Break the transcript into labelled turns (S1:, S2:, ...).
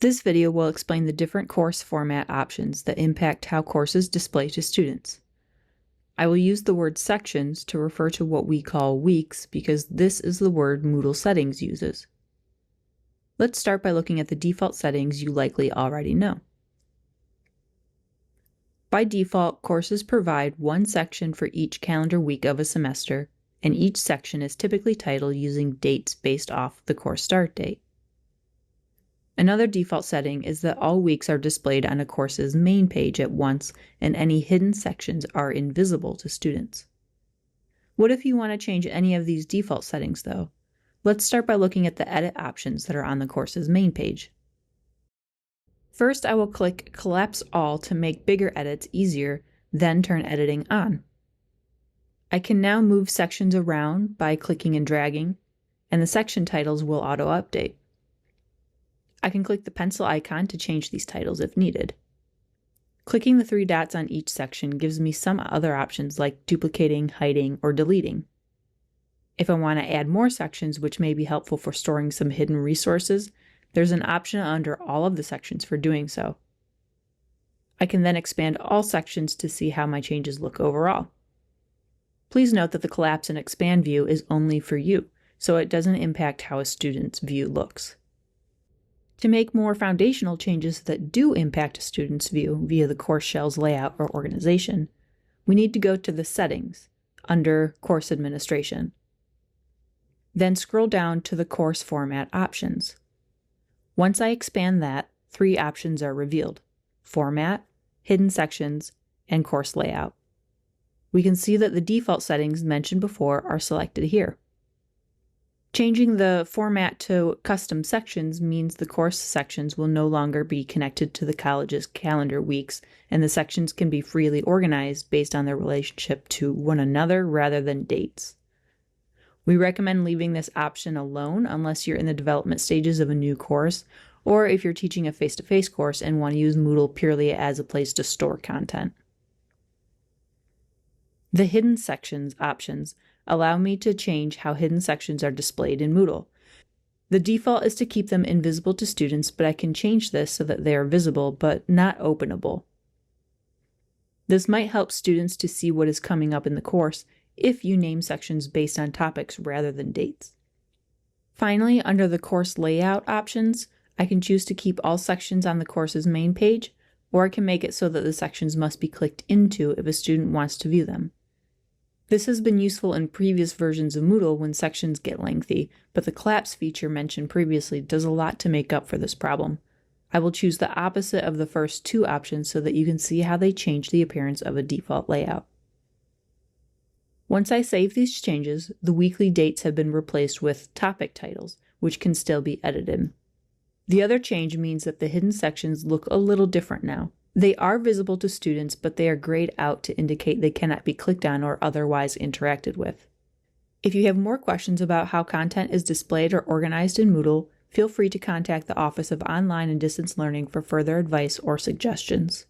S1: This video will explain the different course format options that impact how courses display to students. I will use the word sections to refer to what we call weeks because this is the word Moodle Settings uses. Let's start by looking at the default settings you likely already know. By default, courses provide one section for each calendar week of a semester, and each section is typically titled using dates based off the course start date. Another default setting is that all weeks are displayed on a course's main page at once and any hidden sections are invisible to students. What if you want to change any of these default settings though? Let's start by looking at the edit options that are on the course's main page. First, I will click Collapse All to make bigger edits easier, then turn editing on. I can now move sections around by clicking and dragging, and the section titles will auto-update. I can click the pencil icon to change these titles if needed. Clicking the three dots on each section gives me some other options like duplicating, hiding, or deleting. If I want to add more sections, which may be helpful for storing some hidden resources, there's an option under all of the sections for doing so. I can then expand all sections to see how my changes look overall. Please note that the collapse and expand view is only for you, so it doesn't impact how a student's view looks. To make more foundational changes that do impact a student's view via the course shell's layout or organization, we need to go to the Settings under Course Administration. Then scroll down to the Course Format options. Once I expand that, three options are revealed: Format, Hidden Sections, and Course Layout. We can see that the default settings mentioned before are selected here. Changing the format to custom sections means the course sections will no longer be connected to the college's calendar weeks, and the sections can be freely organized based on their relationship to one another rather than dates. We recommend leaving this option alone unless you're in the development stages of a new course, or if you're teaching a face-to-face course and want to use Moodle purely as a place to store content. The Hidden Sections options allow me to change how hidden sections are displayed in Moodle. The default is to keep them invisible to students, but I can change this so that they are visible but not openable. This might help students to see what is coming up in the course if you name sections based on topics rather than dates. Finally, under the course layout options, I can choose to keep all sections on the course's main page, or I can make it so that the sections must be clicked into if a student wants to view them. This has been useful in previous versions of Moodle when sections get lengthy, but the collapse feature mentioned previously does a lot to make up for this problem. I will choose the opposite of the first two options so that you can see how they change the appearance of a default layout. Once I save these changes, the weekly dates have been replaced with topic titles, which can still be edited. The other change means that the hidden sections look a little different now. They are visible to students, but they are grayed out to indicate they cannot be clicked on or otherwise interacted with. If you have more questions about how content is displayed or organized in Moodle, feel free to contact the Office of Online and Distance Learning for further advice or suggestions.